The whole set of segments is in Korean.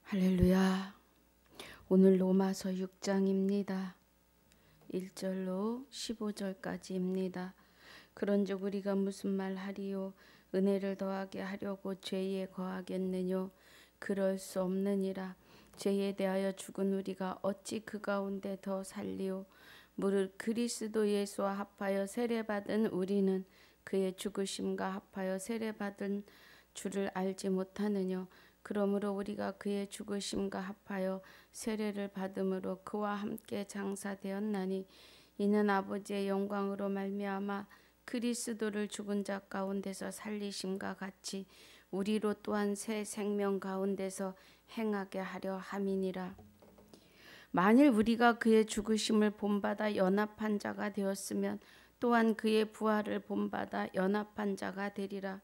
할렐루야. 오늘 로마서 6장입니다. 1절로 15절까지입니다. 그런즉 우리가 무슨 말하리요? 은혜를 더하게 하려고 죄에 거하겠느뇨? 그럴 수 없느니라. 죄에 대하여 죽은 우리가 어찌 그 가운데 더 살리요? 무릇 그리스도 예수와 합하여 세례받은 우리는 그의 죽으심과 합하여 세례받은 줄을 알지 못하느뇨? 그러므로 우리가 그의 죽으심과 합하여 세례를 받음으로 그와 함께 장사되었나니 이는 아버지의 영광으로 말미암아 그리스도를 죽은 자 가운데서 살리심과 같이 우리로 또한 새 생명 가운데서 행하게 하려 함이니라. 만일 우리가 그의 죽으심을 본받아 연합한 자가 되었으면 또한 그의 부활을 본받아 연합한 자가 되리라.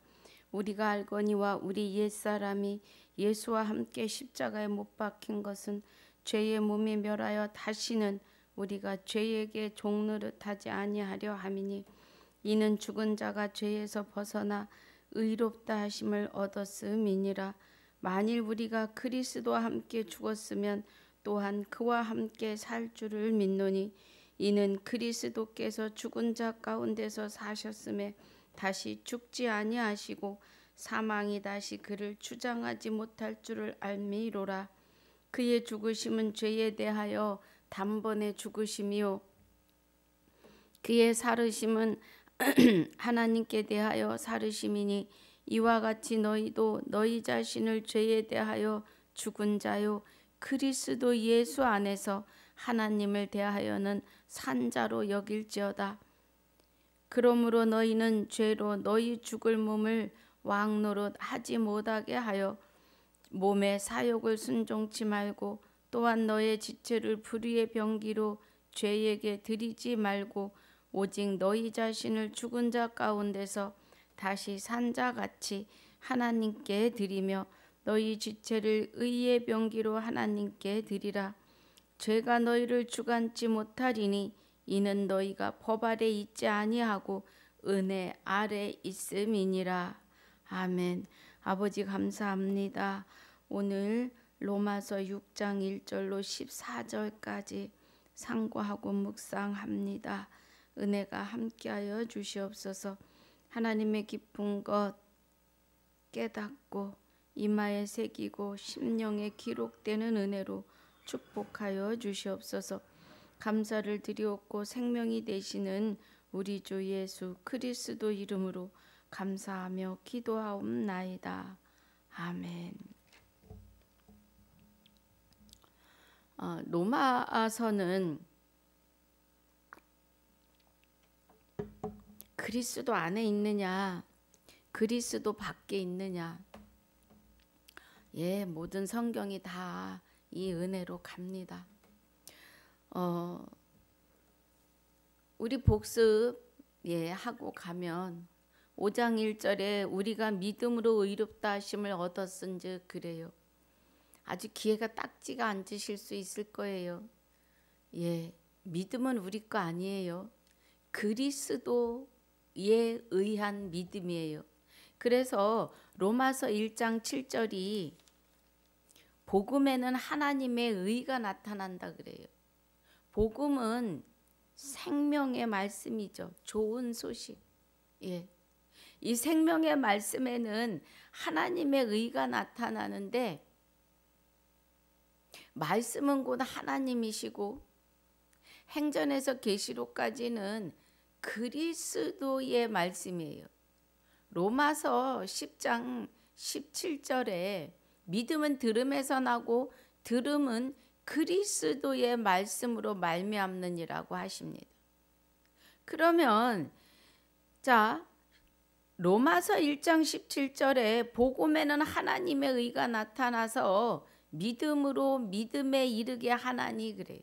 우리가 알거니와 우리 옛사람이 예수와 함께 십자가에 못 박힌 것은 죄의 몸이 멸하여 다시는 우리가 죄에게 종노릇하지 아니하려 함이니 이는 죽은 자가 죄에서 벗어나 의롭다 하심을 얻었음이니라. 만일 우리가 그리스도와 함께 죽었으면 또한 그와 함께 살 줄을 믿노니 이는 그리스도께서 죽은 자 가운데서 사셨음에 다시 죽지 아니하시고 사망이 다시 그를 주장하지 못할 줄을 알미로라. 그의 죽으심은 죄에 대하여 단번에 죽으심이요 그의 살으심은 하나님께 대하여 살으심이니 이와 같이 너희도 너희 자신을 죄에 대하여 죽은 자요 그리스도 예수 안에서 하나님을 대하여는 산 자로 여길지어다. 그러므로 너희는 죄로 너희 죽을 몸을 왕노릇 하지 못하게 하여 몸의 사욕을 순종치 말고 또한 너의 지체를 불의의 병기로 죄에게 드리지 말고 오직 너희 자신을 죽은 자 가운데서 다시 산 자 같이 하나님께 드리며 너희 지체를 의의 병기로 하나님께 드리라. 죄가 너희를 주관치 못하리니 이는 너희가 법 아래 있지 아니하고 은혜 아래 있음이니라. 아멘. 아버지 감사합니다. 오늘 로마서 6장 1절로 14절까지 상고하고 묵상합니다. 은혜가 함께하여 주시옵소서. 하나님의 깊은 것 깨닫고 이마에 새기고 심령에 기록되는 은혜로 축복하여 주시옵소서. 감사를 드리옵고 생명이 되시는 우리 주 예수 그리스도 이름으로 감사하며 기도하옵나이다. 아멘. 로마서는 그리스도 안에 있느냐 그리스도 밖에 있느냐, 모든 성경이 다 이 은혜로 갑니다. 우리 복습 하고 가면 5장 1절에 우리가 믿음으로 의롭다 하심을 얻었은즉 그래요. 아주 기회가 딱지가 앉으실 수 있을 거예요. 믿음은 우리 거 아니에요. 그리스도에 의한 믿음이에요. 그래서 로마서 1장 7절이 복음에는 하나님의 의가 나타난다 그래요. 복음은 생명의 말씀이죠. 좋은 소식. 이 생명의 말씀에는 하나님의 의가 나타나는데 말씀은 곧 하나님이시고 행전에서 계시록까지는 그리스도의 말씀이에요. 로마서 10장 17절에 믿음은 들음에서 나고 들음은 그리스도의 말씀으로 말미암느니라고 하십니다. 그러면 로마서 1장 17절에 복음에는 하나님의 의가 나타나서 믿음으로 믿음에 이르게 하나니 그래요.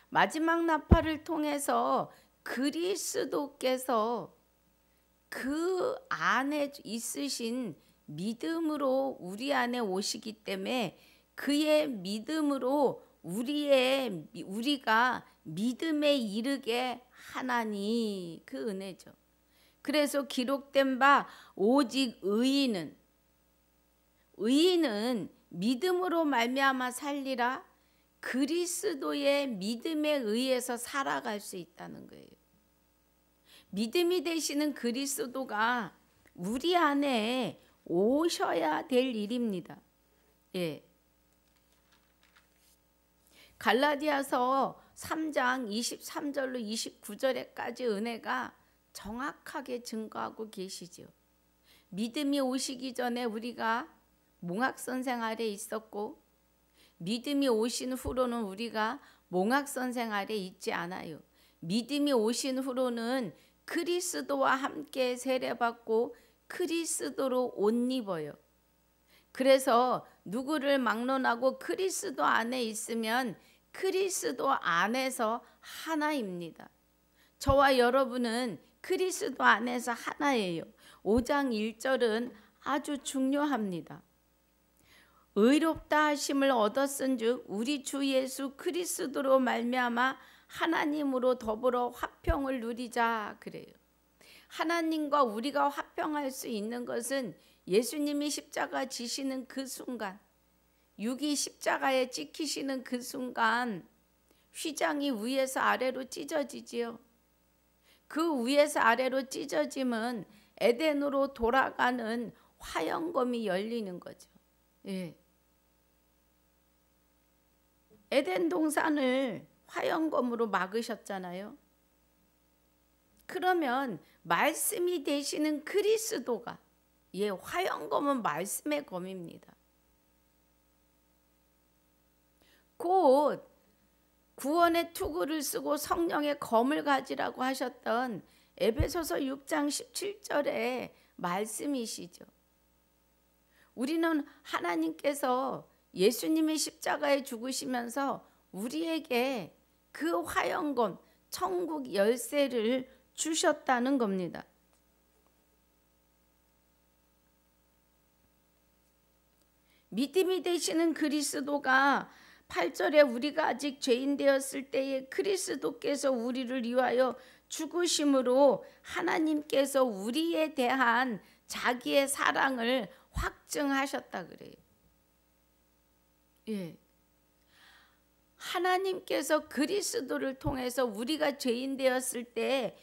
마지막 나팔을 통해서 그리스도께서 그 안에 있으신 믿음으로 우리 안에 오시기 때문에 그의 믿음으로 우리가 믿음에 이르게 하나니 그 은혜죠. 그래서 기록된 바 오직 의인은 의인은 믿음으로 말미암아 살리라. 그리스도의 믿음에 의해서 살아갈 수 있다는 거예요. 믿음이 되시는 그리스도가 우리 안에 오셔야 될 일입니다. 예. 갈라디아서 3장 23절로 29절에까지 은혜가 정확하게 증거하고 계시죠. 믿음이 오시기 전에 우리가 몽학선 생활에 있었고 믿음이 오신 후로는 우리가 몽학선 생활에 있지 않아요. 믿음이 오신 후로는 그리스도와 함께 세례받고 그리스도로 옷 입어요. 그래서 누구를 막론하고 그리스도 안에 있으면 그리스도 안에서 하나입니다. 저와 여러분은 그리스도 안에서 하나예요. 5장 1절은 아주 중요합니다. 의롭다 하심을 얻었은즉 우리 주 예수 그리스도로 말미암아 하나님으로 더불어 화평을 누리자 그래요. 하나님과 우리가 화평할 수 있는 것은 예수님이 십자가 지시는 그 순간, 육이 십자가에 찍히시는 그 순간 휘장이 위에서 아래로 찢어지지요. 그 위에서 아래로 찢어짐은 에덴으로 돌아가는 화영검이 열리는 거죠. 예. 에덴 동산을 화영검으로 막으셨잖아요. 그러면 말씀이 되시는 그리스도가, 예, 화영검은 말씀의 검입니다. 곧 구원의 투구를 쓰고 성령의 검을 가지라고 하셨던 에베소서 6장 17절의 말씀이시죠. 우리는 하나님께서 예수님의 십자가에 죽으시면서 우리에게 그 화영검, 천국 열쇠를 주셨다는 겁니다. 믿음이 되시는 그리스도가 8절에 우리가 아직 죄인 되었을 때에 그리스도께서 우리를 위하여 죽으심으로 하나님께서 우리에 대한 자기의 사랑을 확증하셨다 그래요. 예. 하나님께서 그리스도를 통해서 우리가 죄인 되었을 때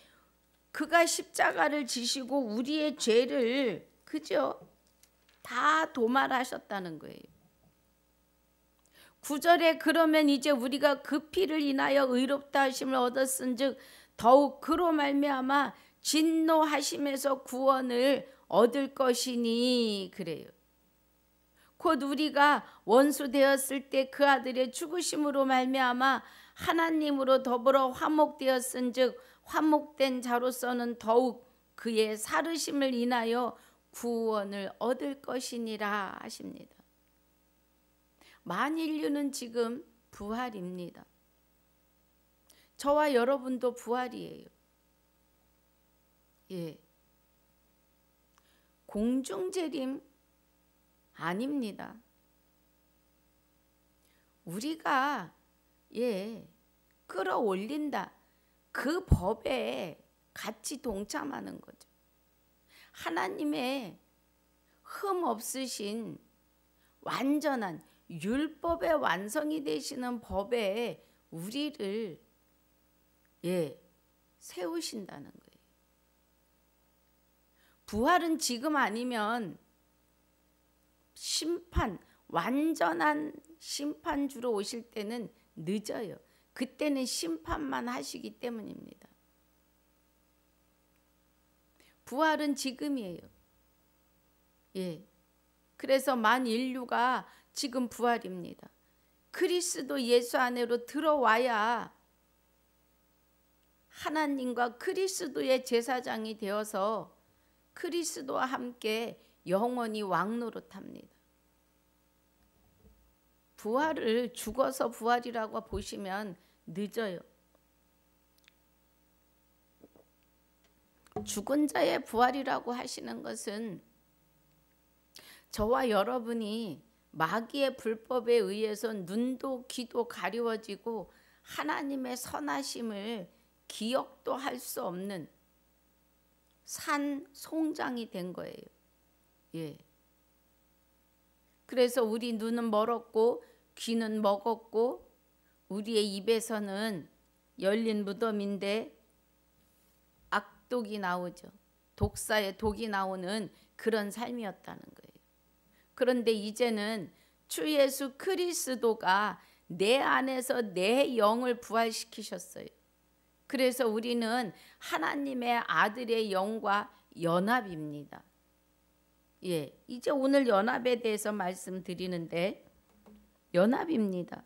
그가 십자가를 지시고 우리의 죄를 그죠? 다 도말하셨다는 거예요. 9절에 그러면 이제 우리가 그 피를 인하여 의롭다 하심을 얻었은즉 더욱 그로 말미암아 진노하심에서 구원을 얻을 것이니 그래요. 곧 우리가 원수 되었을 때 그 아들의 죽으심으로 말미암아 하나님으로 더불어 화목되었은즉 화목된 자로서는 더욱 그의 살으심을 인하여 구원을 얻을 것이니라 하십니다. 만인류는 지금 부활입니다. 저와 여러분도 부활이에요. 예. 공중재림 아닙니다. 우리가 끌어올린다. 그 법에 같이 동참하는 거죠. 하나님의 흠 없으신 완전한 율법의 완성이 되시는 법에 우리를 세우신다는 거예요. 부활은 지금 아니면 심판, 완전한 심판주로 오실 때는 늦어요. 그때는 심판만 하시기 때문입니다. 부활은 지금이에요. 예. 그래서 만인류가 지금 부활입니다. 그리스도 예수 안으로 들어와야 하나님과 그리스도의 제사장이 되어서 그리스도와 함께 영원히 왕노릇합니다. 부활을 죽어서 부활이라고 보시면 늦어요. 죽은 자의 부활이라고 하시는 것은 저와 여러분이 마귀의 불법에 의해서 눈도 귀도 가리워지고 하나님의 선하심을 기억도 할 수 없는 산 송장이 된 거예요. 예. 그래서 우리 눈은 멀었고 귀는 먹었고 우리의 입에서는 열린 무덤인데 악독이 나오죠. 독사의 독이 나오는 그런 삶이었다는 거예요. 그런데 이제는 주 예수 그리스도가 내 안에서 내 영을 부활시키셨어요. 그래서 우리는 하나님의 아들의 영과 연합입니다. 예, 이제 오늘 연합에 대해서 말씀드리는데 연합입니다.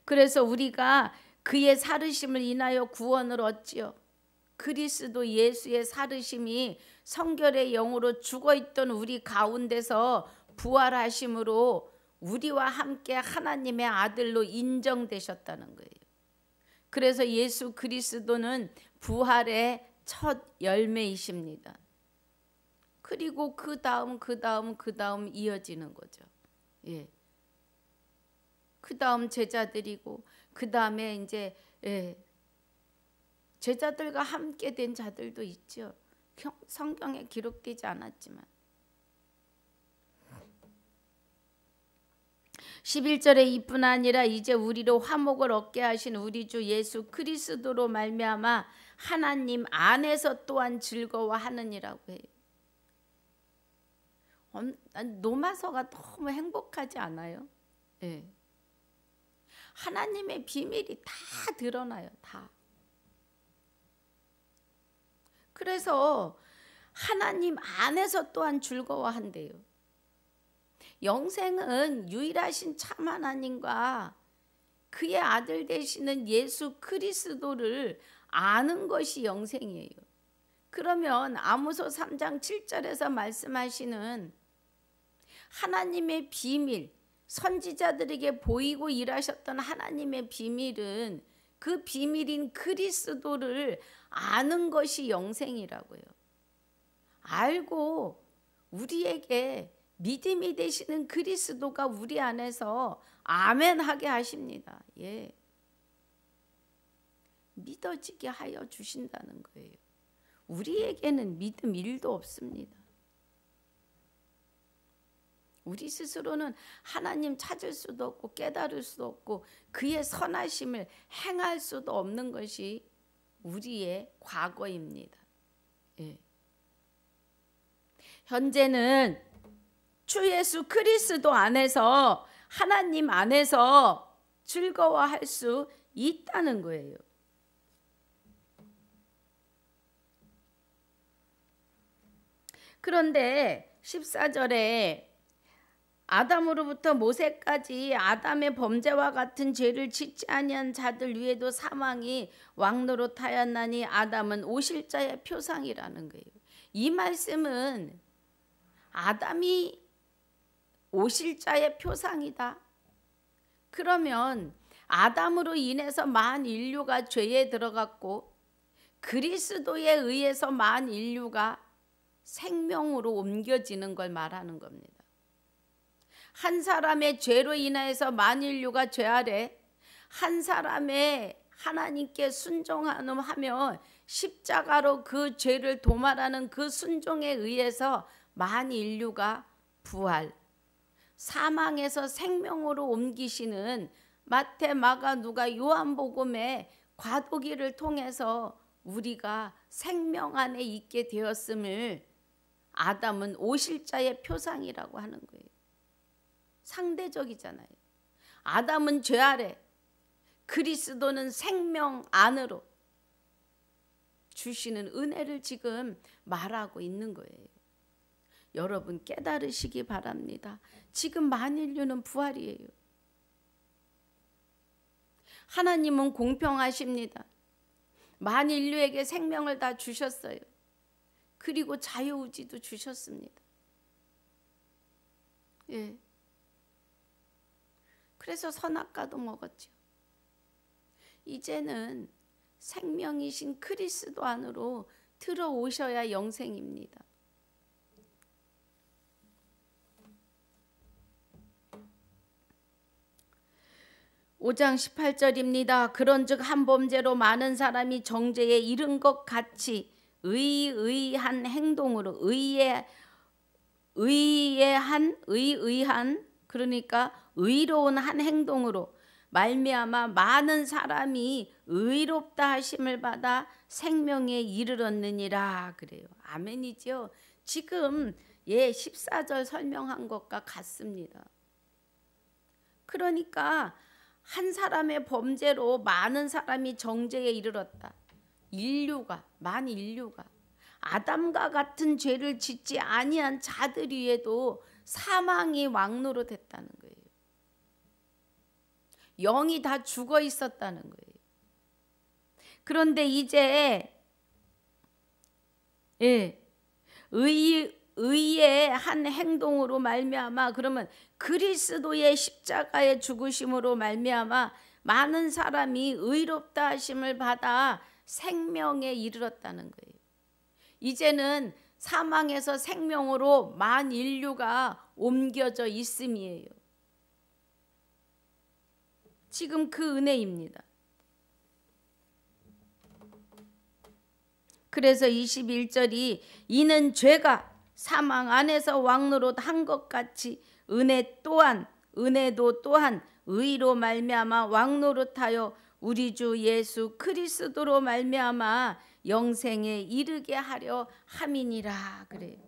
그래서 우리가 그의 살으심을 인하여 구원을 얻지요. 그리스도 예수의 살으심이 성결의 영으로 죽어있던 우리 가운데서 부활하심으로 우리와 함께 하나님의 아들로 인정되셨다는 거예요. 그래서 예수 그리스도는 부활의 첫 열매이십니다. 그리고 그 다음 이어지는 거죠. 예. 그 다음 제자들이고 그 다음에 이제 제자들과 함께 된 자들도 있죠. 성경에 기록되지 않았지만 11절에 이뿐 아니라 이제 우리로 화목을 얻게 하신 우리 주 예수 그리스도로 말미암아 하나님 안에서 또한 즐거워하느니라고 해요. 노마서가 너무 행복하지 않아요? 예. 하나님의 비밀이 다 드러나요. 다. 그래서 하나님 안에서 또한 즐거워한대요. 영생은 유일하신 참 하나님과 그의 아들 되시는 예수 그리스도를 아는 것이 영생이에요. 그러면 아모스 3장 7절에서 말씀하시는 하나님의 비밀, 선지자들에게 보이고 일하셨던 하나님의 비밀은 그 비밀인 그리스도를 아는 것이 영생이라고요. 알고 우리에게 믿음이 되시는 그리스도가 우리 안에서 아멘하게 하십니다. 예. 믿어지게 하여 주신다는 거예요. 우리에게는 믿음 1도 없습니다. 우리 스스로는 하나님 찾을 수도 없고 깨달을 수도 없고 그의 선하심을 행할 수도 없는 것이 우리의 과거입니다. 예. 현재는 주 예수 그리스도 안에서 하나님 안에서 즐거워할 수 있다는 거예요. 그런데 14절에 아담으로부터 모세까지 아담의 범죄와 같은 죄를 짓지 아니한 자들 위에도 사망이 왕노릇하였나니 아담은 오실 자의 표상이라는 거예요. 이 말씀은 아담이 오실 자의 표상이다. 그러면 아담으로 인해서 만 인류가 죄에 들어갔고 그리스도에 의해서 만 인류가 생명으로 옮겨지는 걸 말하는 겁니다. 한 사람의 죄로 인하여서 만 인류가 죄 아래, 한 사람의 하나님께 순종하며 십자가로 그 죄를 도말하는 그 순종에 의해서 만 인류가 부활, 사망에서 생명으로 옮기시는 마태, 마가, 누가, 요한복음의 과도기를 통해서 우리가 생명 안에 있게 되었음을 아담은 오실 자의 표상이라고 하는 거예요. 상대적이잖아요. 아담은 죄 아래, 그리스도는 생명 안으로 주시는 은혜를 지금 말하고 있는 거예요. 여러분 깨달으시기 바랍니다. 지금 만인류는 부활이에요. 하나님은 공평하십니다. 만인류에게 생명을 다 주셨어요. 그리고 자유의지도 주셨습니다. 예. 그래서 선악과도 먹었죠. 이제는 생명이신 그리스도 안으로 들어오셔야 영생입니다. (5장 18절입니다) 그런즉 한 범죄로 많은 사람이 정죄에 이른 것 같이 의한 행동으로 의의 의한 그러니까 의로운 한 행동으로 말미암아 많은 사람이 의롭다 하심을 받아 생명에 이르렀느니라 그래요. 아멘이죠. 지금 14절 설명한 것과 같습니다. 그러니까 한 사람의 범죄로 많은 사람이 정죄에 이르렀다. 만 인류가 아담과 같은 죄를 짓지 아니한 자들 위에도 사망이 왕노로 됐다는 거예요. 영이 다 죽어 있었다는 거예요. 그런데 이제 의의 한 행동으로 말미암아 그러면 그리스도의 십자가의 죽으심으로 말미암아 많은 사람이 의롭다 하심을 받아 생명에 이르렀다는 거예요. 이제는 사망에서 생명으로 만 인류가 옮겨져 있음이에요. 지금 그 은혜입니다. 그래서 21절이 이는 죄가 사망 안에서 왕노릇 한 것 같이 은혜도 또한 의로 말미암아 왕노릇하여 우리 주 예수 그리스도로 말미암아 영생에 이르게 하려 함이니라 그래요.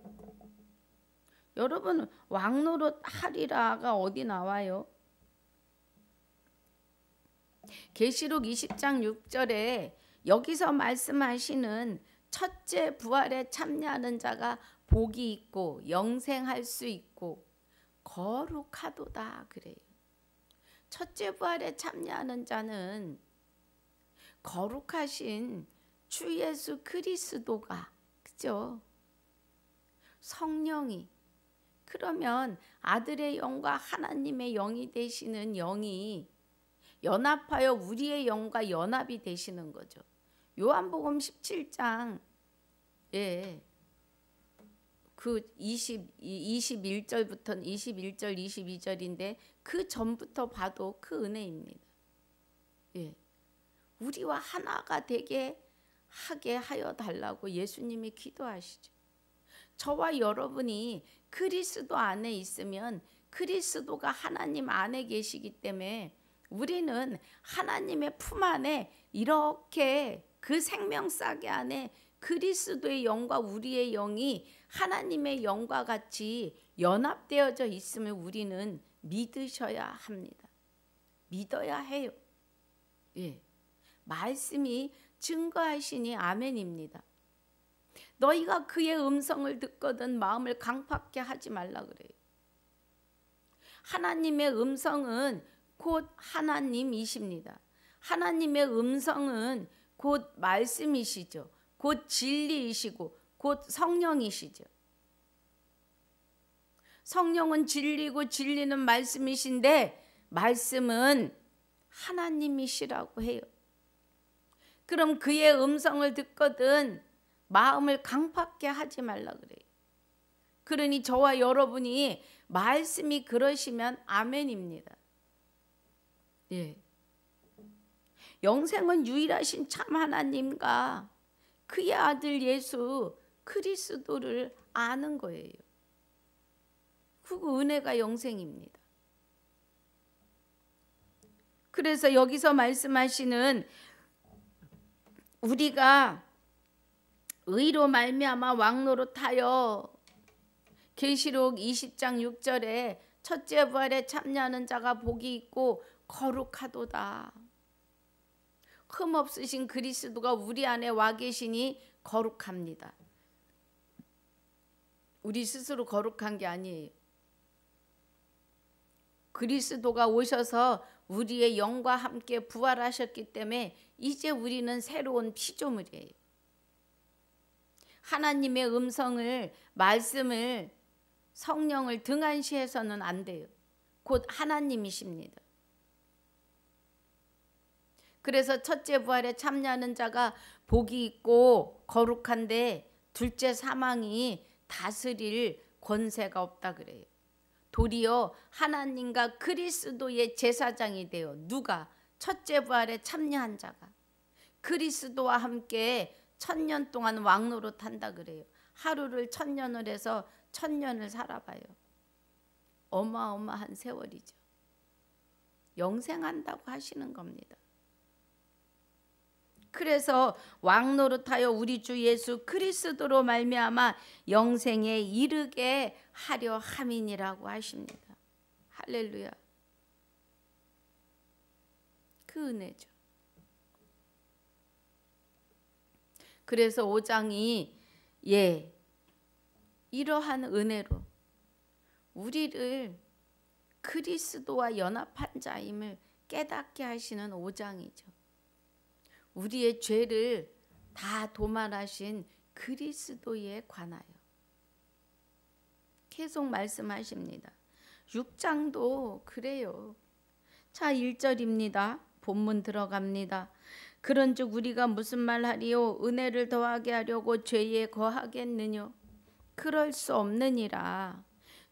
여러분 왕노릇 하리라가 어디 나와요? 계시록 20장 6절에 여기서 말씀하시는 첫째 부활에 참여하는 자가 복이 있고 영생할 수 있고 거룩하도다 그래요. 첫째 부활에 참여하는 자는 거룩하신 주 예수 그리스도가 그죠? 성령이 그러면 아들의 영과 하나님의 영이 되시는 영이 연합하여 우리의 영과 연합이 되시는 거죠. 요한복음 17장 그 21절부터 21절 22절인데 그 전부터 봐도 그 은혜입니다. 우리와 하나가 되게 하게 하여 달라고 예수님이 기도하시죠. 저와 여러분이 그리스도 안에 있으면 그리스도가 하나님 안에 계시기 때문에 우리는 하나님의 품 안에 이렇게 그 생명싸개 안에 그리스도의 영과 우리의 영이 하나님의 영과 같이 연합되어져 있음을 우리는 믿으셔야 합니다. 믿어야 해요. 말씀이 증거하시니 아멘입니다. 너희가 그의 음성을 듣거든 마음을 강팍게 하지 말라 그래요. 하나님의 음성은 곧 하나님이십니다. 하나님의 음성은 곧 말씀이시죠. 곧 진리이시고 곧 성령이시죠. 성령은 진리고 진리는 말씀이신데 말씀은 하나님이시라고 해요. 그럼 그의 음성을 듣거든 마음을 강팍게 하지 말라 그래요. 그러니 저와 여러분이 말씀이 그러시면 아멘입니다. 영생은 유일하신 참 하나님과 그의 아들 예수 그리스도를 아는 거예요. 그 은혜가 영생입니다. 그래서 여기서 말씀하시는 우리가 의로 말미암아 왕노릇하여 계시록 20장 6절에 첫째 부활에 참여하는 자가 복이 있고 거룩하도다. 흠없으신 그리스도가 우리 안에 와 계시니 거룩합니다. 우리 스스로 거룩한 게 아니에요. 그리스도가 오셔서 우리의 영과 함께 부활하셨기 때문에 이제 우리는 새로운 피조물이에요. 하나님의 음성을 말씀을 성령을 등한시해서는 안 돼요. 곧 하나님이십니다. 그래서 첫째 부활에 참여하는 자가 복이 있고 거룩한데 둘째 사망이 다스릴 권세가 없다 그래요. 도리어 하나님과 그리스도의 제사장이 되어 누가? 첫째 부활에 참여한 자가 그리스도와 함께 1000년 동안 왕노릇한다 그래요. 하루를 1000년을 해서 1000년을 살아봐요. 어마어마한 세월이죠. 영생한다고 하시는 겁니다. 그래서 왕노릇하여 우리 주 예수 그리스도로 말미암아 영생에 이르게 하려 함이니라고 하십니다. 할렐루야. 그 은혜죠. 그래서 5장이 이러한 은혜로 우리를 그리스도와 연합한 자임을 깨닫게 하시는 5장이죠. 우리의 죄를 다 도말하신 그리스도에 관하여 계속 말씀하십니다. 6장도 그래요. 자, 1절입니다. 본문 들어갑니다. 그런즉 우리가 무슨 말하리요? 은혜를 더하게 하려고 죄에 거하겠느뇨? 그럴 수 없느니라.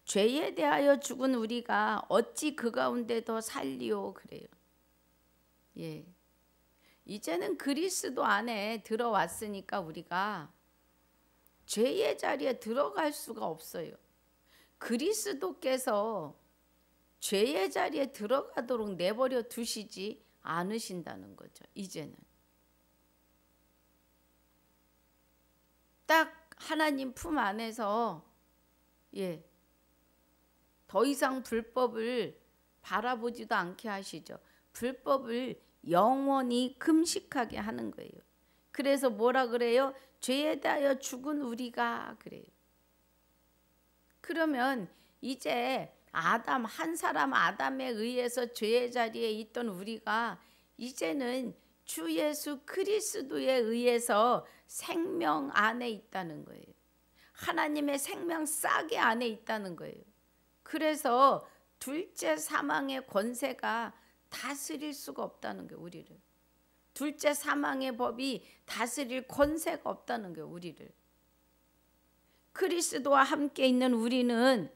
죄에 대하여 죽은 우리가 어찌 그 가운데 더 살리요? 그래요. 이제는 그리스도 안에 들어왔으니까 우리가 죄의 자리에 들어갈 수가 없어요. 그리스도께서 죄의 자리에 들어가도록 내버려 두시지 않으신다는 거죠. 이제는 딱 하나님 품 안에서 더 이상 불법을 바라보지도 않게 하시죠. 불법을 영원히 금식하게 하는 거예요. 그래서 뭐라 그래요? 죄에 대하여 죽은 우리가 그래요. 그러면 이제 아담 한 사람 아담에 의해서 죄의 자리에 있던 우리가 이제는 주 예수 그리스도에 의해서 생명 안에 있다는 거예요. 하나님의 생명 싹이 안에 있다는 거예요. 그래서 둘째 사망의 권세가 다스릴 수가 없다는 거예요. 우리를. 둘째 사망의 법이 다스릴 권세가 없다는 거예요. 우리를. 그리스도와 함께 있는 우리는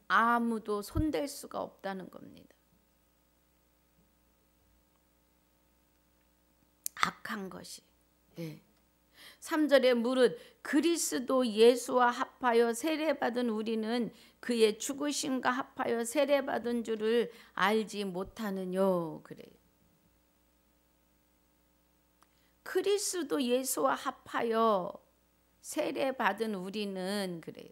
아무도 손댈 수가 없다는 겁니다. 악한 것이. 3절에 무릇 그리스도 예수와 합하여 세례받은 우리는 그의 죽으심과 합하여 세례받은 줄을 알지 못하느뇨 그래요. 그리스도 예수와 합하여 세례받은 우리는 그래요.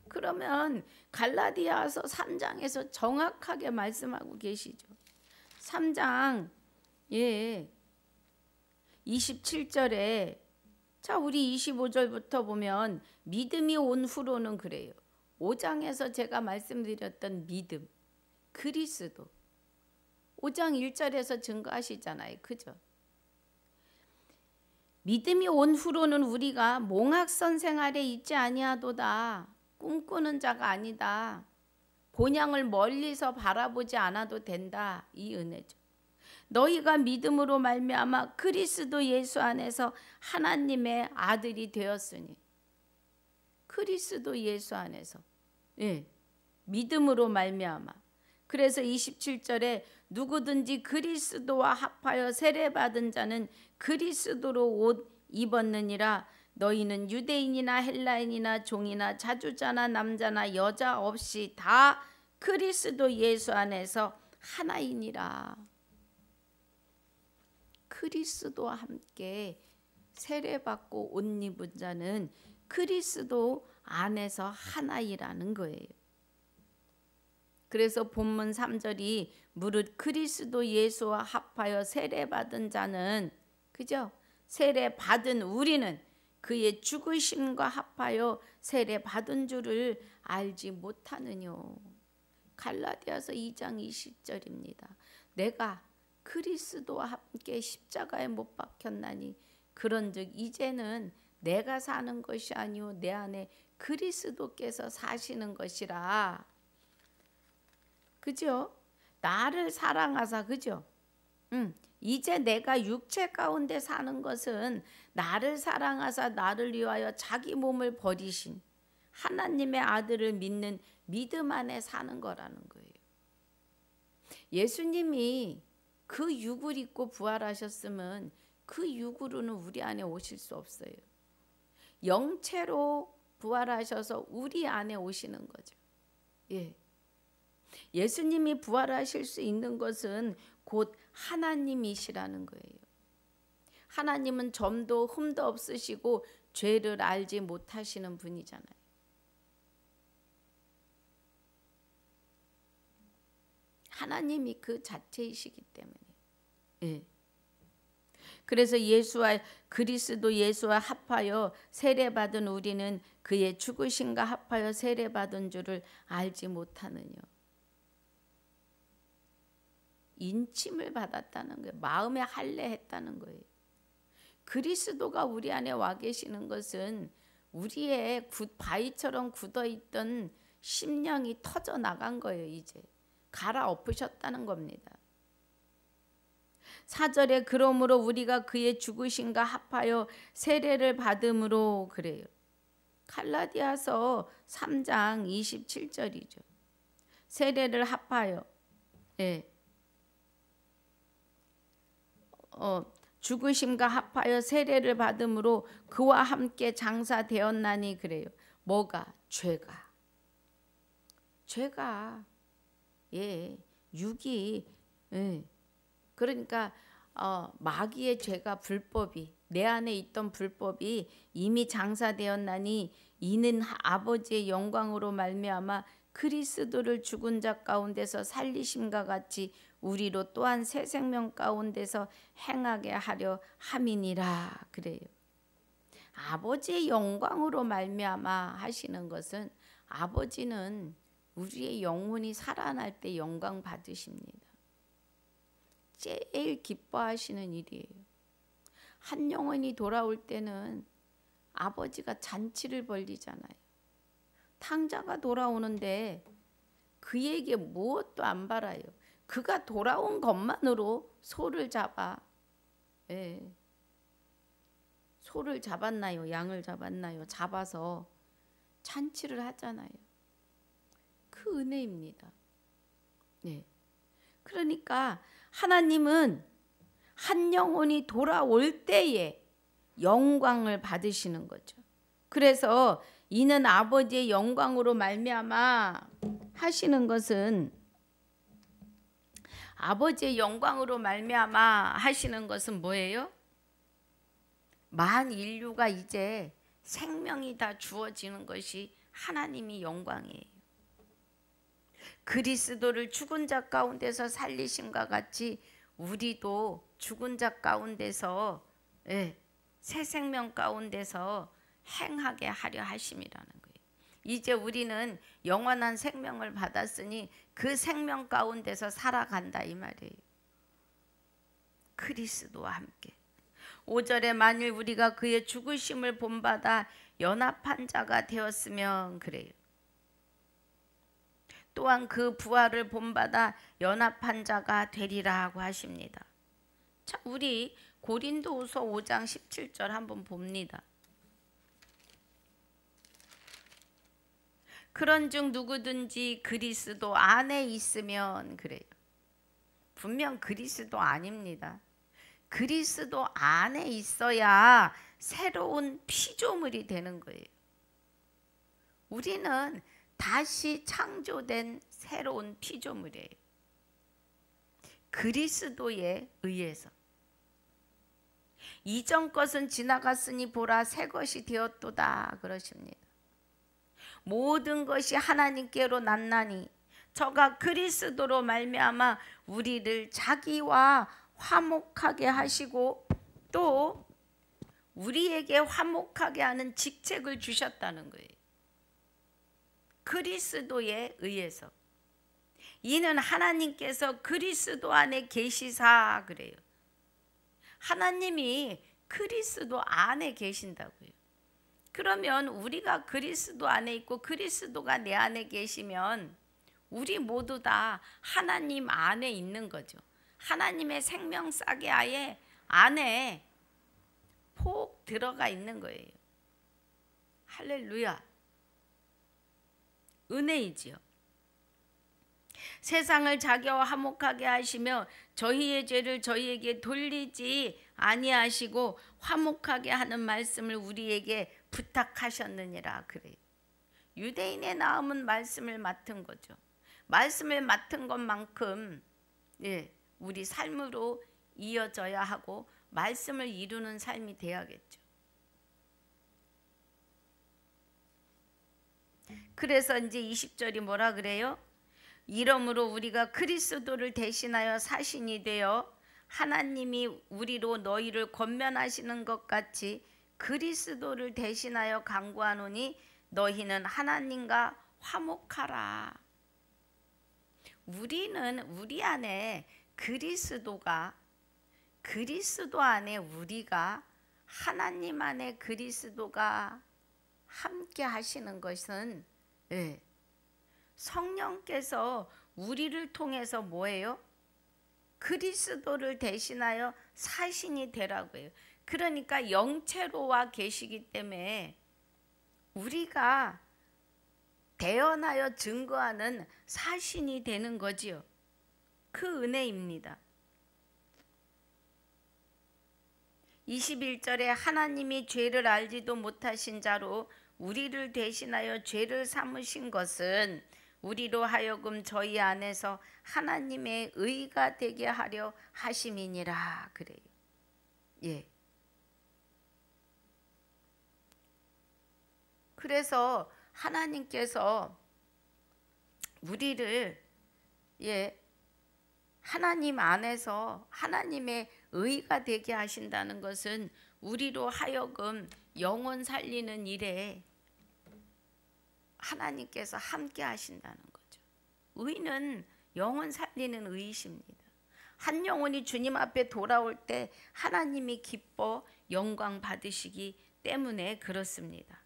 그러면 갈라디아서 3장에서 정확하게 말씀하고 계시죠. 3장 27절에 자 우리 25절부터 보면 믿음이 온 후로는 그래요. 5장에서 제가 말씀드렸던 믿음, 그리스도 5장 1절에서 증거하시잖아요. 그죠? 믿음이 온 후로는 우리가 몽학선 생활에 있지 아니하도다. 꿈꾸는 자가 아니다. 본향을 멀리서 바라보지 않아도 된다. 이 은혜죠. 너희가 믿음으로 말미암아 그리스도 예수 안에서 하나님의 아들이 되었으니 그리스도 예수 안에서 믿음으로 말미암아. 그래서 27절에 누구든지 그리스도와 합하여 세례받은 자는 그리스도로 옷 입었느니라. 너희는 유대인이나 헬라인이나 종이나 자주자나 남자나 여자 없이 다 그리스도 예수 안에서 하나이니라. 그리스도와 함께 세례받고 옷 입은 자는 그리스도 안에서 하나이라는 거예요. 그래서 본문 3절이 무릇 그리스도 예수와 합하여 세례받은 자는 그죠? 세례받은 우리는 그의 죽으심과 합하여 세례받은 줄을 알지 못하느뇨. 갈라디아서 2장 20절입니다. 내가 그리스도와 함께 십자가에 못 박혔나니 그런즉 이제는 내가 사는 것이 아니오 내 안에 그리스도께서 사시는 것이라. 그죠? 나를 사랑하사 그죠? 이제 내가 육체 가운데 사는 것은 나를 사랑하사 나를 위하여 자기 몸을 버리신 하나님의 아들을 믿는 믿음 안에 사는 거라는 거예요. 예수님이 그 육을 입고 부활하셨으면 그 육으로는 우리 안에 오실 수 없어요. 영체로 부활하셔서 우리 안에 오시는 거죠. 예. 예수님이 부활하실 수 있는 것은 곧 하나님이시라는 거예요. 하나님은 점도 흠도 없으시고 죄를 알지 못하시는 분이잖아요. 하나님이 그 자체이시기 때문에. 예. 그래서 그리스도 예수와 합하여 세례받은 우리는 그의 죽으심과 합하여 세례받은 줄을 알지 못하느냐. 인침을 받았다는 거예요. 마음에 할례했다는 거예요. 그리스도가 우리 안에 와 계시는 것은 우리의 바위처럼 굳어있던 심령이 터져 나간 거예요. 이제 갈아엎으셨다는 겁니다. 4절에 그러므로 우리가 그의 죽으심과 합하여 세례를 받음으로 그래요. 갈라디아서 3장 27절이죠. 세례를 합하여 죽으심과 합하여 세례를 받음으로 그와 함께 장사되었나니 그래요. 뭐가? 죄가 육이 그러니까 마귀의 죄가 불법이 내 안에 있던 불법이 이미 장사되었나니 이는 아버지의 영광으로 말미암아 그리스도를 죽은 자 가운데서 살리심과 같이 우리로 또한 새 생명 가운데서 행하게 하려 함이니라 그래요. 아버지의 영광으로 말미암아 하시는 것은 아버지는 우리의 영혼이 살아날 때 영광 받으십니다. 제일 기뻐하시는 일이에요. 한 영혼이 돌아올 때는 아버지가 잔치를 벌리잖아요. 탕자가 돌아오는데 그에게 무엇도 안 바라요. 그가 돌아온 것만으로 소를 잡아 소를 잡았나요? 양을 잡았나요? 잡아서 잔치를 하잖아요. 그 은혜입니다. 그러니까 하나님은 한 영혼이 돌아올 때에 영광을 받으시는 거죠. 그래서 이는 아버지의 영광으로 말미암아 하시는 것은 아버지의 영광으로 말미암아 하시는 것은 뭐예요? 만 인류가 이제 생명이 다 주어지는 것이 하나님이 영광이에요. 그리스도를 죽은 자 가운데서 살리심과 같이 우리도 죽은 자 가운데서 새 생명 가운데서 행하게 하려 하심이라는 거예요. 이제 우리는 영원한 생명을 받았으니 그 생명 가운데서 살아간다 이 말이에요. 그리스도와 함께. 5절에 만일 우리가 그의 죽으심을 본받아 연합한 자가 되었으면 그래요. 또한 그 부활을 본받아 연합한 자가 되리라고 하십니다. 자, 우리 고린도후서 5장 17절 한번 봅니다. 그런즉 누구든지 그리스도 안에 있으면 그래요. 분명 그리스도 아닙니다. 그리스도 안에 있어야 새로운 피조물이 되는 거예요. 우리는 다시 창조된 새로운 피조물이에요. 그리스도에 의해서. 이전 것은 지나갔으니 보라 새 것이 되었도다 그러십니다. 모든 것이 하나님께로 났나니 저가 그리스도로 말미암아 우리를 자기와 화목하게 하시고 또 우리에게 화목하게 하는 직책을 주셨다는 거예요. 그리스도에 의해서. 이는 하나님께서 그리스도 안에 계시사 그래요. 하나님이 그리스도 안에 계신다고요. 그러면 우리가 그리스도 안에 있고 그리스도가 내 안에 계시면 우리 모두 다 하나님 안에 있는 거죠. 하나님의 생명싸개 아예 안에 폭 들어가 있는 거예요. 할렐루야. 은혜이지요. 세상을 자기와 화목하게 하시며 저희의 죄를 저희에게 돌리지 아니하시고 화목하게 하는 말씀을 우리에게 부탁하셨느니라 그래요. 유대인의 나음은 말씀을 맡은 거죠. 말씀을 맡은 것만큼 우리 삶으로 이어져야 하고 말씀을 이루는 삶이 돼야겠죠. 그래서 이제 20절이 뭐라 그래요? 이러므로 우리가 그리스도를 대신하여 사신이 되어 하나님이 우리로 너희를 권면하시는 것 같이 그리스도를 대신하여 간구하노니 너희는 하나님과 화목하라. 우리는 우리 안에 그리스도 안에 우리가 하나님 안에 그리스도가 함께 하시는 것은 성령께서 우리를 통해서 뭐예요? 그리스도를 대신하여 사신이 되라고 해요. 그러니까 영체로 와 계시기 때문에 우리가 대언하여 증거하는 사신이 되는 거지요. 그 은혜입니다. 21절에 하나님이 죄를 알지도 못하신 자로 우리를 대신하여 죄를 삼으신 것은 우리로 하여금 저희 안에서 하나님의 의가 되게 하려 하심이니라 그래요. 그래서 하나님께서 우리를 하나님 안에서 하나님의 의가 되게 하신다는 것은 우리로 하여금 영혼 살리는 일에 하나님께서 함께 하신다는 거죠. 의는 영혼 살리는 의이십니다. 한 영혼이 주님 앞에 돌아올 때 하나님이 기뻐 영광 받으시기 때문에 그렇습니다.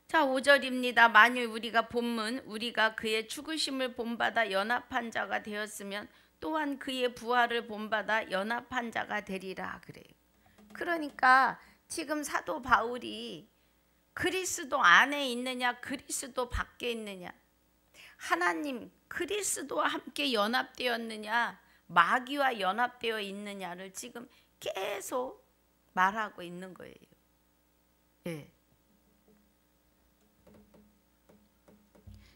자, 5절입니다. 만일 우리가 본문 우리가 그의 죽으심을 본받아 연합한 자가 되었으면 또한 그의 부활을 본받아 연합한 자가 되리라 그래요. 그러니까 지금 사도 바울이 그리스도 안에 있느냐 그리스도 밖에 있느냐, 하나님 그리스도와 함께 연합되었느냐 마귀와 연합되어 있느냐를 지금 계속 말하고 있는 거예요.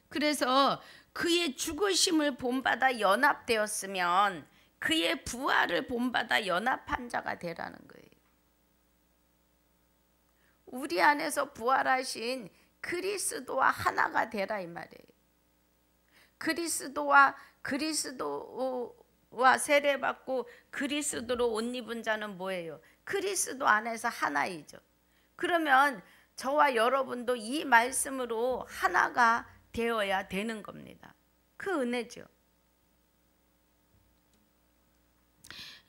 그래서 그의 죽으심을 본받아 연합되었으면 그의 부활을 본받아 연합한 자가 되라는 거예요. 우리 안에서 부활하신 그리스도와 하나가 되라 이 말이에요. 그리스도와 세례받고 그리스도로 옷 입은 자는 뭐예요? 그리스도 안에서 하나이죠. 그러면 저와 여러분도 이 말씀으로 하나가 되어야 되는 겁니다. 그 은혜죠.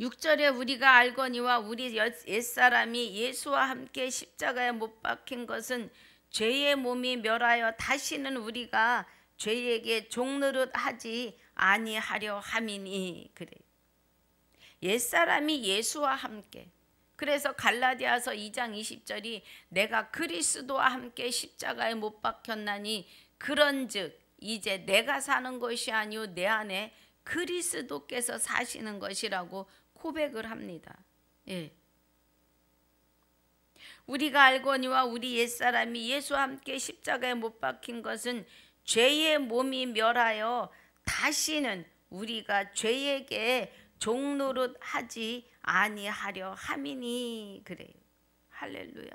6절에 우리가 알거니와 우리 옛사람이 예수와 함께 십자가에 못 박힌 것은 죄의 몸이 멸하여 다시는 우리가 죄에게 종노릇 하지 아니하려 함이니 그래요. 옛사람이 예수와 함께, 그래서 갈라디아서 2장 20절이 내가 그리스도와 함께 십자가에 못 박혔나니 그런즉 이제 내가 사는 것이 아니요 내 안에 그리스도께서 사시는 것이라고 고백을 합니다. 우리가 알거니와 우리 옛사람이 예수와 함께 십자가에 못 박힌 것은 죄의 몸이 멸하여 다시는 우리가 죄에게 종노릇 하지 아니하려 함이니 그래요. 할렐루야.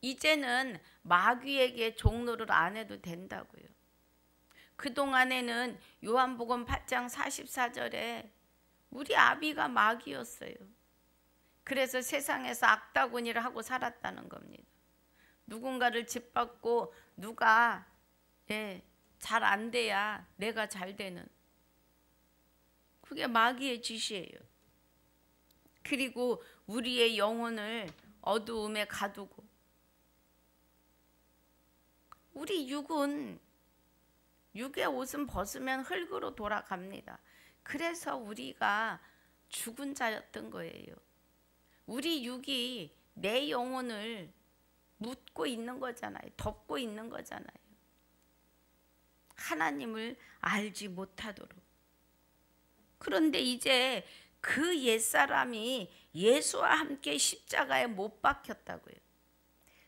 이제는 마귀에게 종노릇 안 해도 된다고요. 그동안에는 요한복음 8장 44절에 우리 아비가 마귀였어요. 그래서 세상에서 악다구니를 하고 살았다는 겁니다. 누군가를 짓밟고 누가 잘 안 돼야 내가 잘 되는, 그게 마귀의 짓이에요. 그리고 우리의 영혼을 어두움에 가두고, 우리 육의 옷은 벗으면 흙으로 돌아갑니다. 그래서 우리가 죽은 자였던 거예요. 우리 육이 내 영혼을 묻고 있는 거잖아요. 덮고 있는 거잖아요. 하나님을 알지 못하도록. 그런데 이제 그 옛사람이 예수와 함께 십자가에 못 박혔다고요.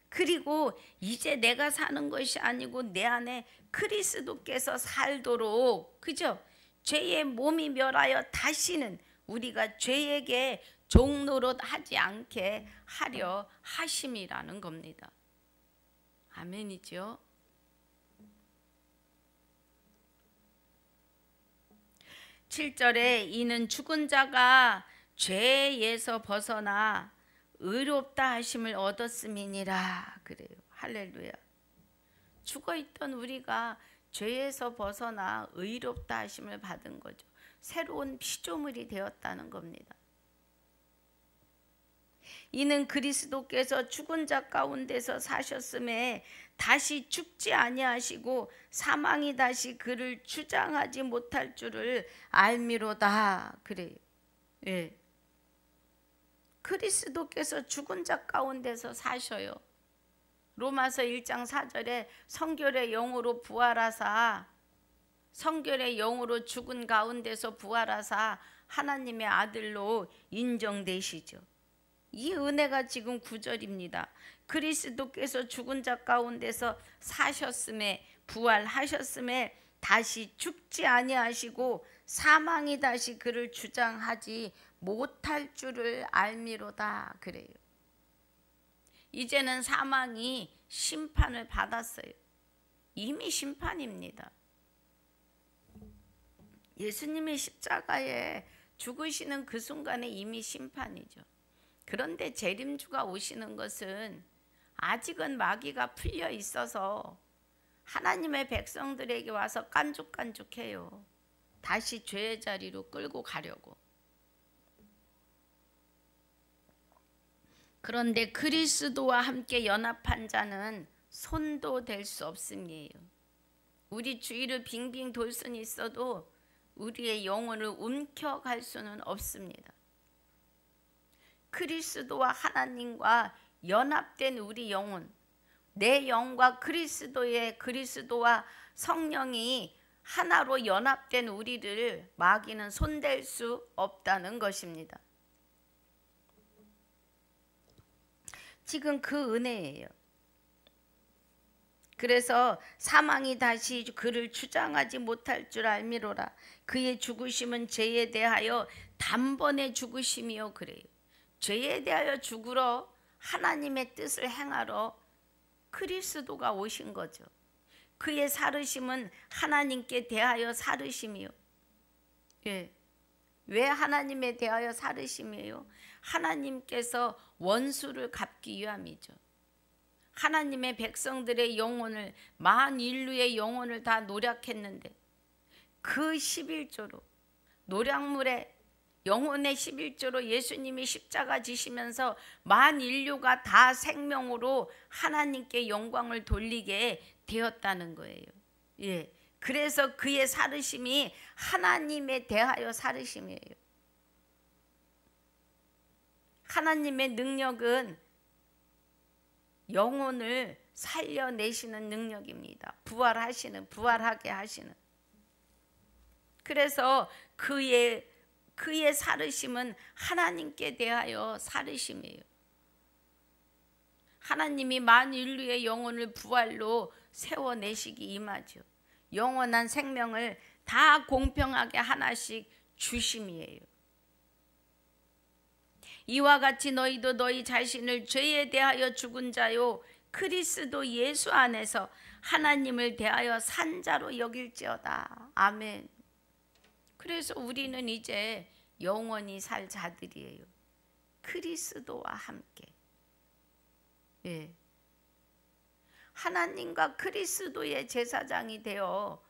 그리고 이제 내가 사는 것이 아니고 내 안에 그리스도께서 살도록, 그죠? 죄의 몸이 멸하여 다시는 우리가 죄에게 종노릇 하지 않게 하려 하심이라는 겁니다. 아멘이죠. 7절에 이는 죽은 자가 죄에서 벗어나 의롭다 하심을 얻었음이니라 그래요. 할렐루야. 죽어있던 우리가 죄에서 벗어나 의롭다 하심을 받은 거죠. 새로운 피조물이 되었다는 겁니다. 이는 그리스도께서 죽은 자 가운데서 사셨음에 다시 죽지 아니하시고 사망이 다시 그를 주장하지 못할 줄을 알미로다 그래요. 예. 그리스도께서 죽은 자 가운데서 사셔요. 로마서 1장 4절에 성결의 영으로 부활하사, 성결의 영으로 죽은 가운데서 부활하사 하나님의 아들로 인정되시죠. 이 은혜가 지금 9절입니다. 그리스도께서 죽은 자 가운데서 사셨음에, 부활하셨음에 다시 죽지 아니하시고 사망이 다시 그를 주장하지 못할 줄을 알미로다 그래요. 이제는 사망이 심판을 받았어요. 이미 심판입니다. 예수님의 십자가에 죽으시는 그 순간에 이미 심판이죠. 그런데 재림주가 오시는 것은 아직은 마귀가 풀려 있어서 하나님의 백성들에게 와서 깐죽깐죽해요. 다시 죄의 자리로 끌고 가려고. 그런데 그리스도와 함께 연합한 자는 손도 댈 수 없음이에요. 우리 주위를 빙빙 돌 수는 있어도 우리의 영혼을 움켜갈 수는 없습니다. 그리스도와 하나님과 연합된 우리 영혼, 내 영과 그리스도와 성령이 하나로 연합된 우리를 마귀는 손댈 수 없다는 것입니다. 지금 그 은혜예요. 그래서 사망이 다시 그를 주장하지 못할 줄 알미로라. 그의 죽으심은 죄에 대하여 단번에 죽으심이요 그래요. 죄에 대하여 죽으러, 하나님의 뜻을 행하러 그리스도가 오신 거죠. 그의 살으심은 하나님께 대하여 살으심이요. 예. 왜 하나님에 대하여 살으심이에요? 하나님께서 원수를 갚기 위함이죠. 하나님의 백성들의 영혼을, 만 인류의 영혼을 다 노력했는데 그 11조로, 노략물의 영혼의 11조로 예수님이 십자가 지시면서 만 인류가 다 생명으로 하나님께 영광을 돌리게 되었다는 거예요. 예. 그래서 그의 살으심이 하나님에 대하여 살으심이에요. 하나님의 능력은 영혼을 살려내시는 능력입니다. 부활하게 하시는. 그래서 그의 살으심은 하나님께 대하여 살으심이에요. 하나님이 만인류의 영혼을 부활로 세워내시기 임하죠. 영원한 생명을 다 공평하게 하나씩 주심이에요. 이와 같이 너희도 너희 자신을 죄에 대하여 죽은 자요 그리스도 예수 안에서 하나님을 대하여 산 자로 여길지어다. 아멘. 그래서 우리는 이제 영원히 살 자들이에요. 그리스도와 함께. 예. 하나님과 그리스도의 제사장이 되어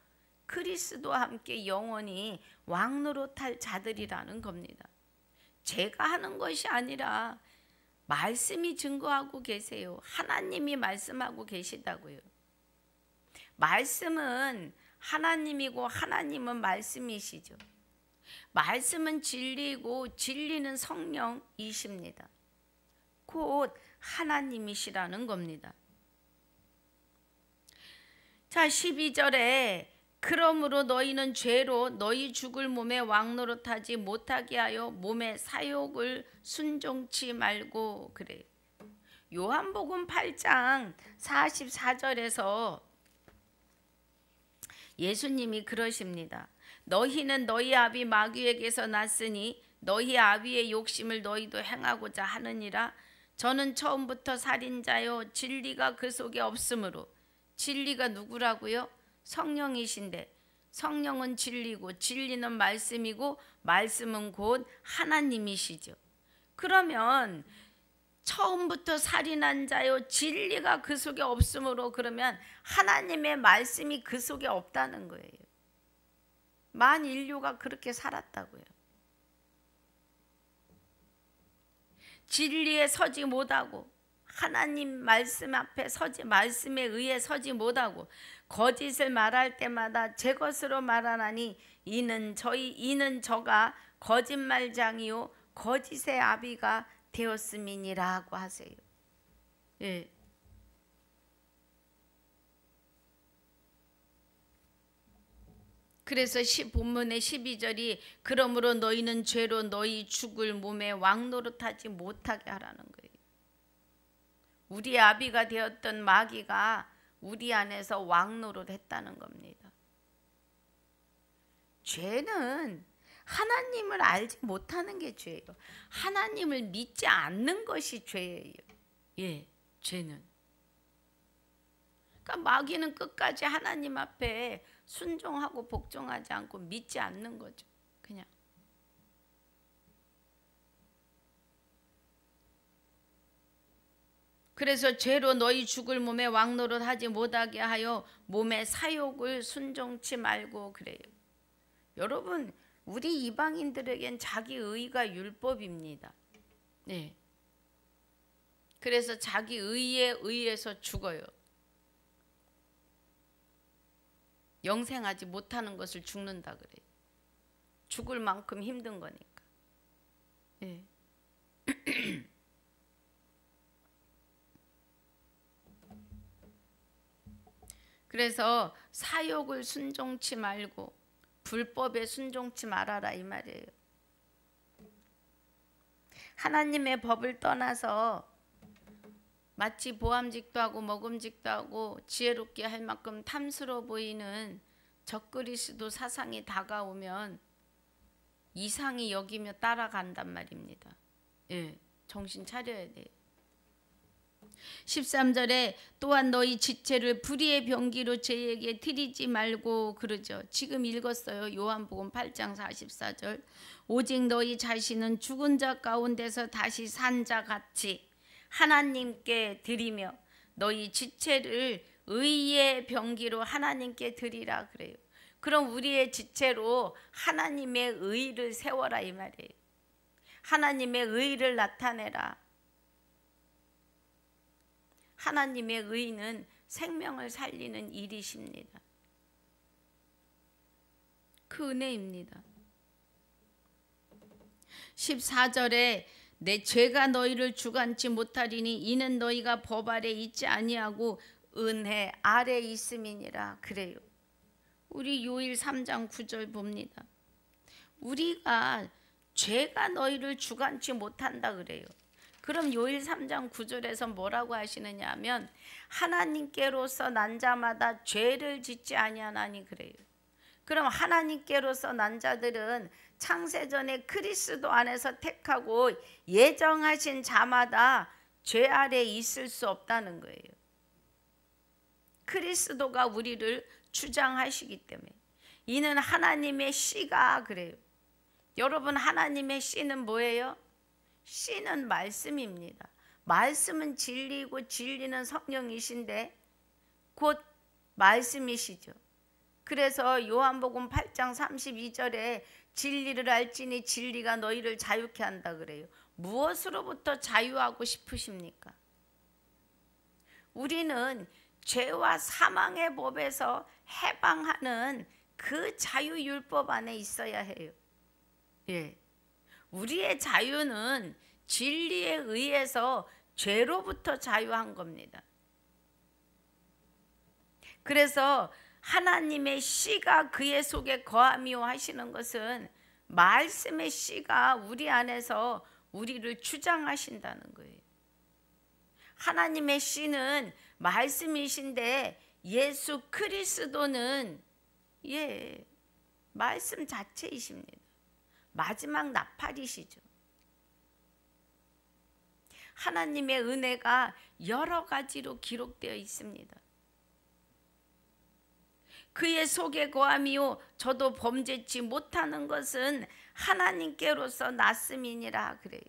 그리스도와 함께 영원히 왕노릇할 자들이라는 겁니다. 제가 하는 것이 아니라 말씀이 증거하고 계세요. 하나님이 말씀하고 계시다고요. 말씀은 하나님이고 하나님은 말씀이시죠. 말씀은 진리이고 진리는 성령이십니다. 곧 하나님이시라는 겁니다. 자, 12절에 그러므로 너희는 죄로 너희 죽을 몸에 왕노릇하지 못하게 하여 몸의 사욕을 순종치 말고 그래. 요한복음 8장 44절에서 예수님이 그러십니다. 너희는 너희 아비 마귀에게서 났으니 너희 아비의 욕심을 너희도 행하고자 하느니라. 저는 처음부터 살인자요 진리가 그 속에 없으므로. 진리가 누구라고요? 성령이신데 성령은 진리고 진리는 말씀이고 말씀은 곧 하나님이시죠. 그러면 처음부터 살인한 자요 진리가 그 속에 없으므로, 그러면 하나님의 말씀이 그 속에 없다는 거예요. 만 인류가 그렇게 살았다고요. 진리에 서지 못하고 하나님 말씀 앞에 서지, 말씀에 의해 서지 못하고 거짓을 말할 때마다 제 것으로 말하나니 이는 저가 거짓말장이요 거짓의 아비가 되었음이니라고 하세요. 예. 그래서 본문의 12절이 그러므로 너희는 죄로 너희 죽을 몸에 왕노릇하지 못하게 하라는 거예요. 우리 아비가 되었던 마귀가 우리 안에서 왕노릇 했다는 겁니다. 죄는 하나님을 알지 못하는 게 죄예요. 하나님을 믿지 않는 것이 죄예요. 예, 죄는. 그러니까 마귀는 끝까지 하나님 앞에 순종하고 복종하지 않고 믿지 않는 거죠. 그냥. 그래서 죄로 너희 죽을 몸에 왕노릇 하지 못하게 하여 몸의 사욕을 순종치 말고 그래요. 여러분, 우리 이방인들에겐 자기 의가 율법입니다. 네. 그래서 자기 의에 의해서 죽어요. 영생하지 못하는 것을 죽는다 그래요. 죽을 만큼 힘든 거니까. 네. 그래서 사욕을 순종치 말고 불법에 순종치 말아라 이 말이에요. 하나님의 법을 떠나서 마치 보암직도 하고 먹음직도 하고 지혜롭게 할 만큼 탐스러워 보이는 적그리스도 사상이 다가오면 이상히 여기며 따라간단 말입니다. 예, 정신 차려야 돼요. 13절에 또한 너희 지체를 불의의 병기로 죄에게 드리지 말고 그러죠. 지금 읽었어요. 요한복음 8장 44절. 오직 너희 자신은 죽은 자 가운데서 다시 산 자 같이 하나님께 드리며 너희 지체를 의의 병기로 하나님께 드리라 그래요. 그럼 우리의 지체로 하나님의 의를 세워라 이 말이에요. 하나님의 의를 나타내라. 하나님의 의는 생명을 살리는 일이십니다. 그 은혜입니다. 14절에 내 죄가 너희를 주관치 못하리니 이는 너희가 법 아래 있지 아니하고 은혜 아래 있음이니라 그래요. 우리 요일 3장 9절 봅니다. 우리가 죄가 너희를 주관치 못한다 그래요. 그럼 요일 3장 9절에서 뭐라고 하시느냐 하면 하나님께로서 난 자마다 죄를 짓지 아니하나니 그래요. 그럼 하나님께로서 난 자들은 창세전에 그리스도 안에서 택하고 예정하신 자마다 죄 아래 있을 수 없다는 거예요. 그리스도가 우리를 주장하시기 때문에. 이는 하나님의 씨가 그래요. 여러분, 하나님의 씨는 뭐예요? 씨는 말씀입니다. 말씀은 진리이고 진리는 성령이신데 곧 말씀이시죠. 그래서 요한복음 8장 32절에 진리를 알지니 진리가 너희를 자유케 한다 그래요. 무엇으로부터 자유하고 싶으십니까? 우리는 죄와 사망의 법에서 해방하는 그 자유율법 안에 있어야 해요. 예. 우리의 자유는 진리에 의해서 죄로부터 자유한 겁니다. 그래서 하나님의 씨가 그의 속에 거하미오 하시는 것은 말씀의 씨가 우리 안에서 우리를 주장하신다는 거예요. 하나님의 씨는 말씀이신데 예수 그리스도는 말씀 자체이십니다. 마지막 나팔이시죠. 하나님의 은혜가 여러 가지로 기록되어 있습니다. 그의 속에 거함이요 저도 범죄치 못하는 것은 하나님께로서 났음이니라 그래요.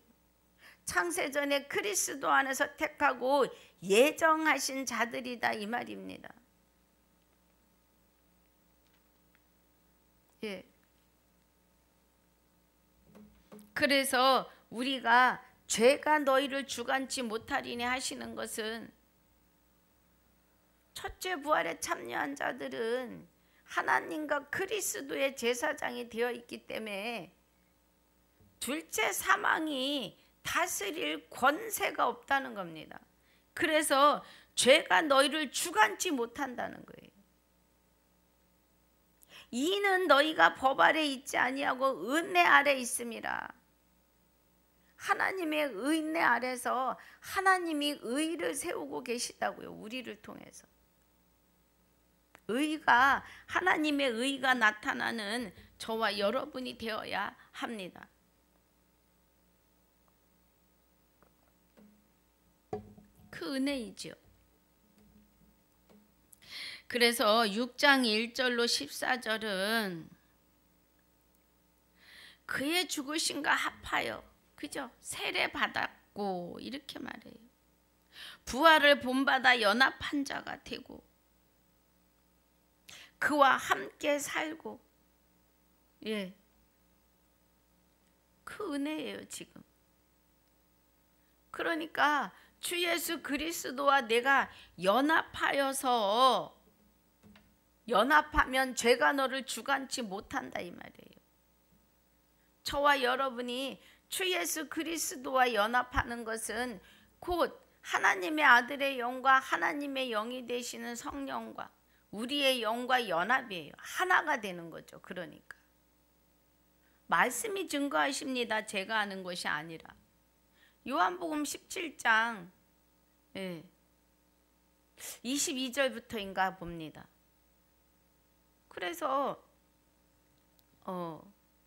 창세전에 그리스도 안에서 택하고 예정하신 자들이다 이 말입니다. 그래서 우리가 죄가 너희를 주관치 못하리니 하시는 것은 첫째 부활에 참여한 자들은 하나님과 그리스도의 제사장이 되어 있기 때문에 둘째 사망이 다스릴 권세가 없다는 겁니다. 그래서 죄가 너희를 주관치 못한다는 거예요. 이는 너희가 법 아래 있지 아니하고 은혜 아래 있음이라. 하나님의 은혜 아래서 하나님이 의를 세우고 계시다고요. 우리를 통해서. 의가 하나님의 의가 나타나는 저와 여러분이 되어야 합니다. 그 은혜이죠. 그래서 6장 1절로 14절은 그의 죽으심과 합하여 그죠? 세례 받았고 이렇게 말해요. 부활을 본받아 연합한 자가 되고 그와 함께 살고 그 은혜예요 지금. 그러니까 주 예수 그리스도와 내가 연합하여서 연합하면 죄가 너를 주관치 못한다 이 말이에요. 저와 여러분이 주 예수 그리스도와 연합하는 것은 곧 하나님의 아들의 영과 하나님의 영이 되시는 성령과 우리의 영과 연합이에요. 하나가 되는 거죠. 그러니까 말씀이 증거하십니다. 제가 하는 것이 아니라. 요한복음 17장 22절부터인가 봅니다. 그래서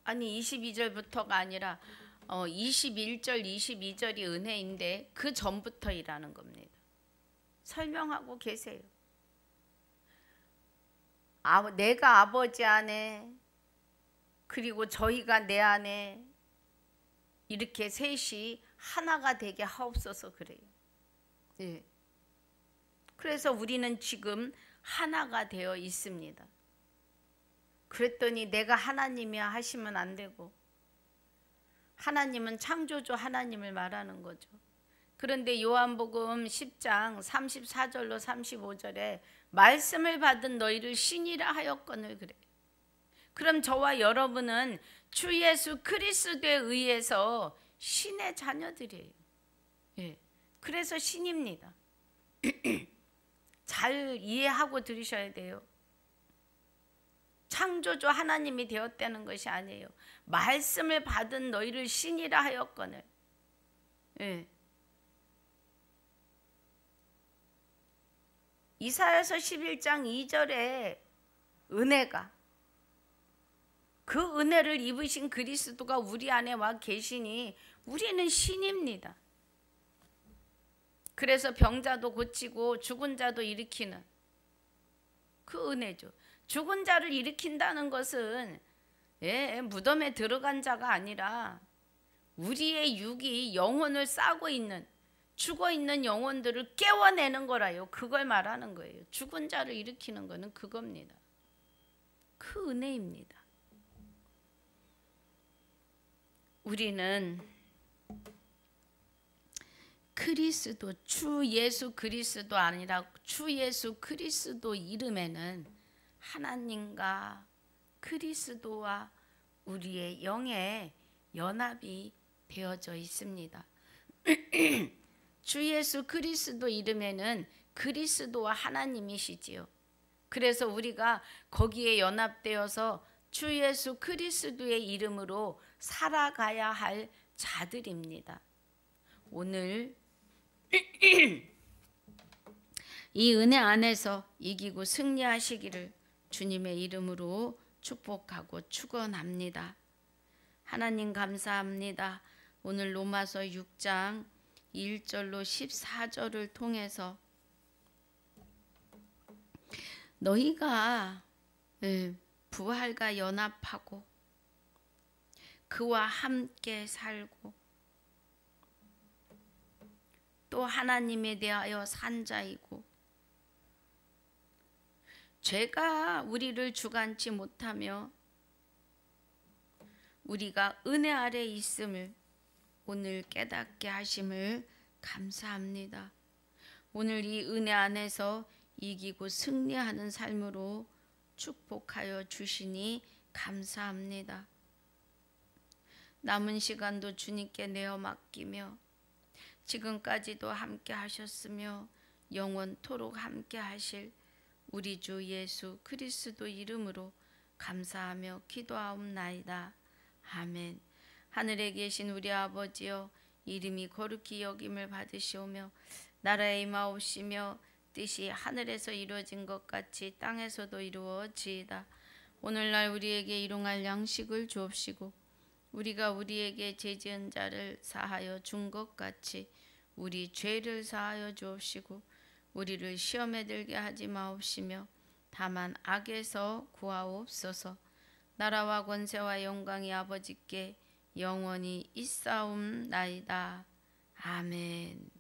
22절부터가 아니라 21절 22절이 은혜인데 그 전부터이라는 겁니다. 설명하고 계세요. 내가 아버지 안에 그리고 저희가 내 안에 이렇게 셋이 하나가 되게 하옵소서 그래요. 그래서 우리는 지금 하나가 되어 있습니다. 그랬더니 내가 하나님이야 하시면 안 되고 하나님은 창조주 하나님을 말하는 거죠. 그런데 요한복음 10장 34절로 35절에 말씀을 받은 너희를 신이라 하였거늘 그래요. 그럼 저와 여러분은 주 예수 그리스도에 의해서 신의 자녀들이에요. 그래서 신입니다. 잘 이해하고 들으셔야 돼요. 창조주 하나님이 되었다는 것이 아니에요. 말씀을 받은 너희를 신이라 하였거늘. 이사야서 11장 2절에 은혜가 그 은혜를 입으신 그리스도가 우리 안에 와 계시니 우리는 신입니다. 그래서 병자도 고치고 죽은 자도 일으키는 그 은혜죠. 죽은 자를 일으킨다는 것은 무덤에 들어간 자가 아니라 우리의 육이 영혼을 싸고 있는 죽어있는 영혼들을 깨워내는 거라요. 그걸 말하는 거예요. 죽은 자를 일으키는 거는 그겁니다. 그 은혜입니다. 우리는 그리스도 주 예수 그리스도 아니라 주 예수 그리스도 이름에는 하나님과 그리스도와 우리의 영의 연합이 되어져 있습니다. 주 예수 그리스도 이름에는 그리스도와 하나님이시지요. 그래서 우리가 거기에 연합되어서 주 예수 그리스도의 이름으로 살아가야 할 자들입니다. 오늘 이 은혜 안에서 이기고 승리하시기를 주님의 이름으로 축복하고 축원합니다. 하나님 감사합니다. 오늘 로마서 6장 1절로 14절을 통해서 너희가 부활과 연합하고 그와 함께 살고 또 하나님에 대하여 산 자이고 죄가 우리를 주관치 못하며 우리가 은혜 아래 있음을 오늘 깨닫게 하심을 감사합니다. 오늘 이 은혜 안에서 이기고 승리하는 삶으로 축복하여 주시니 감사합니다. 남은 시간도 주님께 내어 맡기며 지금까지도 함께 하셨으며 영원토록 함께 하실 우리 주 예수 그리스도 이름으로 감사하며 기도하옵나이다. 아멘. 하늘에 계신 우리 아버지여, 이름이 거룩히 여김을 받으시오며 나라에 임하옵시며 뜻이 하늘에서 이루어진 것 같이 땅에서도 이루어지이다. 오늘날 우리에게 일용할 양식을 주옵시고 우리가 우리에게 죄지은 자를 사하여 준 것 같이 우리 죄를 사하여 주옵시고 우리를 시험에 들게 하지 마옵시며 다만 악에서 구하옵소서. 나라와 권세와 영광이 아버지께 영원히 있사옵나이다. 아멘.